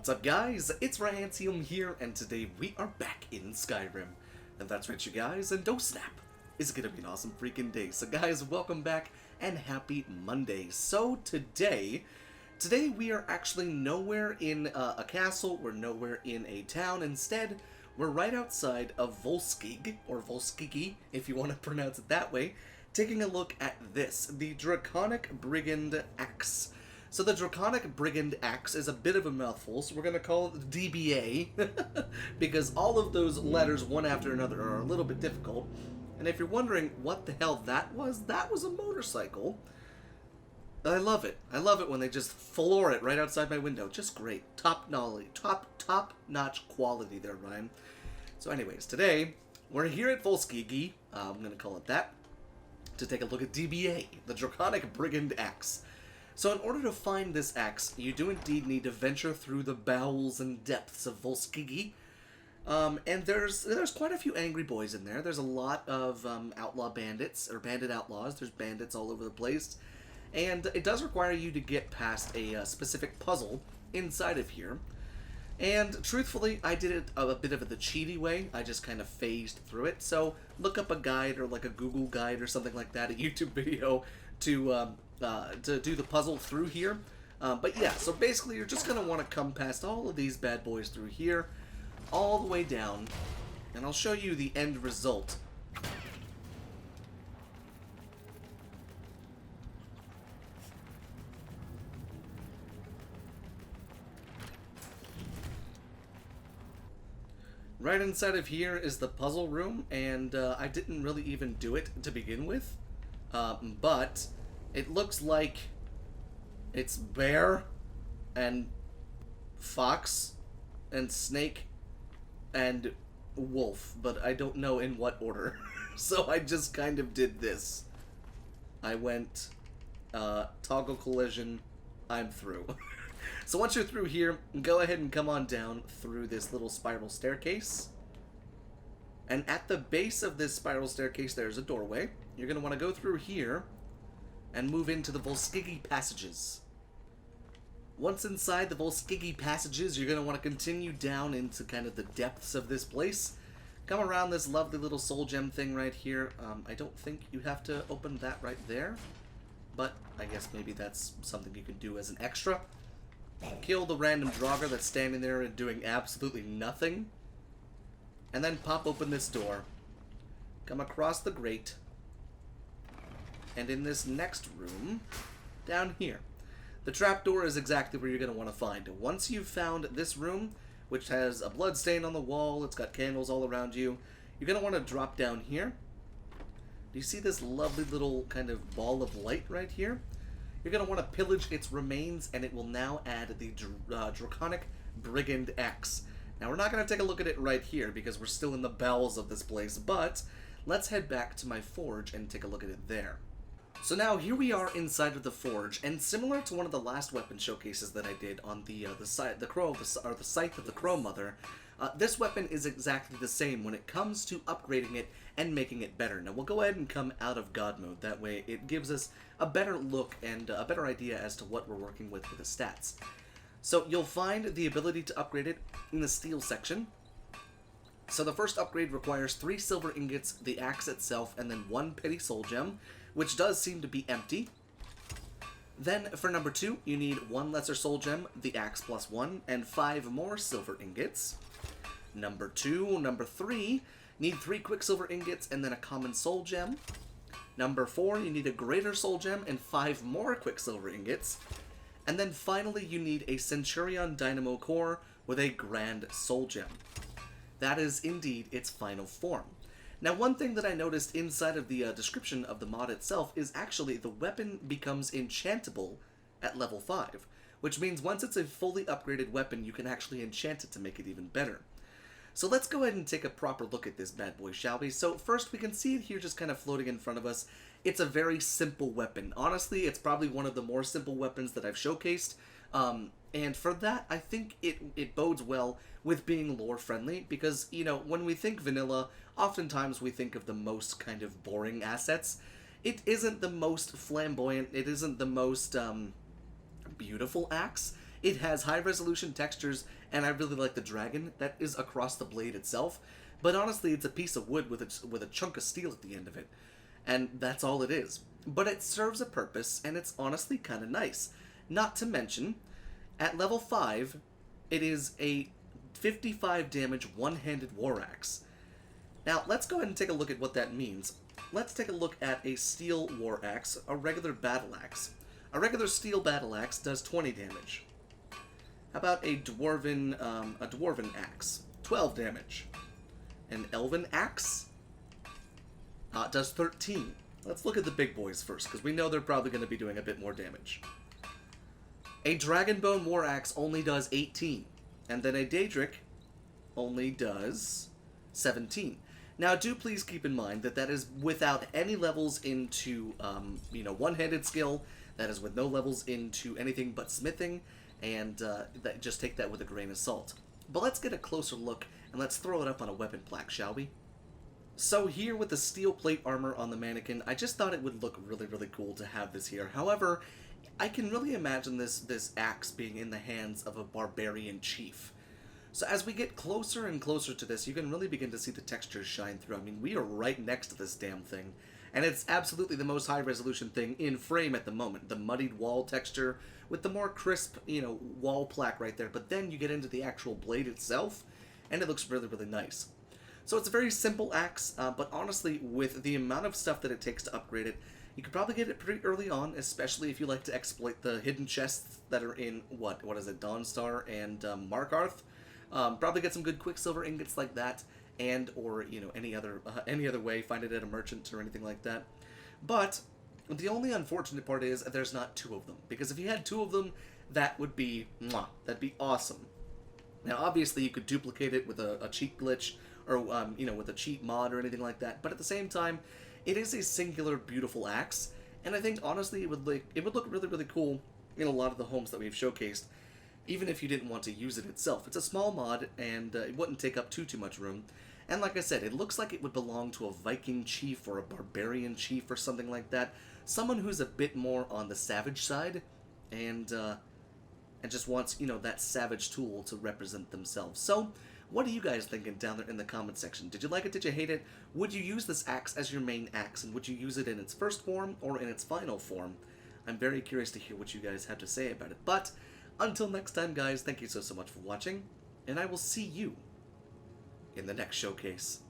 What's up, guys? It's Rahantium here, and today we are back in Skyrim. And that's right, you guys, and don't snap. It's gonna be an awesome freaking day. So guys, welcome back, and happy Monday. So today we are actually nowhere in a castle, we're nowhere in a town. Instead, we're right outside of Volskig, or Volskigi, if you want to pronounce it that way, taking a look at this, the Draconic Brigand Axe. So the Draconic Brigand Axe is a bit of a mouthful, so we're going to call it DBA, because all of those letters, one after another, are a little bit difficult. And if you're wondering what the hell that was a motorcycle. I love it. I love it when they just floor it right outside my window. Just great. Top-notch quality there, Ryan. So anyways, today, we're here at Volskigi, I'm going to call it that, to take a look at DBA, the Draconic Brigand Axe. So in order to find this axe, you do indeed need to venture through the bowels and depths of Volskigi. And there's quite a few angry boys in there. There's a lot of outlaw bandits, or bandit outlaws. There's bandits all over the place. And it does require you to get past a specific puzzle inside of here. And truthfully, I did it a bit of the cheaty way. I just kind of phased through it. So look up a guide or like a Google guide or something like that, a YouTube video to do the puzzle through here. But yeah, so basically you're just going to want to come past all of these bad boys through here, all the way down, and I'll show you the end result. Right inside of here is the puzzle room, and I didn't really even do it to begin with, but it looks like it's bear and fox and snake and wolf, but I don't know in what order. So I just kind of did this. I went toggle collision, I'm through. So once you're through here, go ahead and come on down through this little spiral staircase. And at the base of this spiral staircase, there's a doorway. You're going to want to go through here and move into the Volskigi passages. Once inside the Volskigi passages, you're going to want to continue down into kind of the depths of this place. Come around this lovely little soul gem thing right here. I don't think you have to open that right there, but I guess maybe that's something you can do as an extra. Kill the random Draugr that's standing there and doing absolutely nothing. And then pop open this door. Come across the grate. And in this next room, down here, the trapdoor is exactly where you're going to want to find it. Once you've found this room, which has a blood stain on the wall, it's got candles all around you, you're going to want to drop down here. Do you see this lovely little kind of ball of light right here? You're going to want to pillage its remains, and it will now add the Draconic Brigand Axe. Now, we're not going to take a look at it right here, because we're still in the bowels of this place, but let's head back to my forge and take a look at it there. So now, here we are inside of the forge, and similar to one of the last weapon showcases that I did on the Scythe of the Crow Mother, this weapon is exactly the same when it comes to upgrading it and making it better. Now, we'll go ahead and come out of God mode. That way, it gives us a better look and a better idea as to what we're working with for the stats. So, you'll find the ability to upgrade it in the steel section. So, the first upgrade requires 3 silver ingots, the axe itself, and then 1 petty soul gem, which does seem to be empty. Then, for number 2, you need 1 lesser soul gem, the axe plus 1, and 5 more silver ingots. Number 3, need 3 quicksilver ingots and then a common soul gem. Number 4, you need a greater soul gem and 5 more quicksilver ingots. And then finally, you need a Centurion Dynamo core with a grand soul gem. That is indeed its final form. Now, one thing that I noticed inside of the description of the mod itself is actually the weapon becomes enchantable at level 5, which means once it's a fully upgraded weapon, you can actually enchant it to make it even better. So let's go ahead and take a proper look at this bad boy, shall we? So first, we can see it here just kind of floating in front of us. It's a very simple weapon. Honestly, it's probably one of the more simple weapons that I've showcased. And for that, I think it bodes well with being lore-friendly, because, you know, when we think vanilla, oftentimes we think of the most kind of boring assets. It isn't the most flamboyant, it isn't the most beautiful axe. It has high-resolution textures, and I really like the dragon that is across the blade itself. But honestly, it's a piece of wood with a chunk of steel at the end of it. And that's all it is. But it serves a purpose, and it's honestly kind of nice. Not to mention, at level 5, it is a 55 damage one-handed war axe. Now, let's go ahead and take a look at what that means. Let's take a look at a steel war axe, a regular battle axe. A regular steel battle axe does 20 damage. How about a dwarven axe? 12 damage. An elven axe does 13. Let's look at the big boys first, because we know they're probably going to be doing a bit more damage. A dragonbone war axe only does 18. And then a daedric only does 17. Now, do please keep in mind that that is without any levels into, one-handed skill. That is with no levels into anything but smithing, and just take that with a grain of salt. But let's get a closer look, and let's throw it up on a weapon plaque, shall we? So here with the steel plate armor on the mannequin, I just thought it would look really, really cool to have this here. However, I can really imagine this axe being in the hands of a barbarian chief. So as we get closer and closer to this, you can really begin to see the textures shine through. I mean, we are right next to this damn thing. And it's absolutely the most high-resolution thing in frame at the moment. The muddied wall texture with the more crisp, wall plaque right there. But then you get into the actual blade itself, and it looks really, really nice. So it's a very simple axe, but honestly, with the amount of stuff that it takes to upgrade it, you could probably get it pretty early on, especially if you like to exploit the hidden chests that are in, what is it, Dawnstar and Markarth. Probably get some good Quicksilver ingots like that, and or any other way, find it at a merchant or anything like that. But the only unfortunate part is there's not 2 of them, because if you had 2 of them, that would be that'd be awesome. Now, obviously, you could duplicate it with a cheat glitch or with a cheat mod or anything like that. But at the same time, it is a singular, beautiful axe, and I think honestly it would look really, really cool in a lot of the homes that we've showcased. Even if you didn't want to use it itself. It's a small mod, and it wouldn't take up too much room. And like I said, it looks like it would belong to a Viking chief or a barbarian chief or something like that. Someone who's a bit more on the savage side, and just wants, that savage tool to represent themselves. So, what are you guys thinking down there in the comment section? Did you like it? Did you hate it? Would you use this axe as your main axe, and would you use it in its first form or in its final form? I'm very curious to hear what you guys have to say about it. But until next time, guys, thank you so much for watching, and I will see you in the next showcase.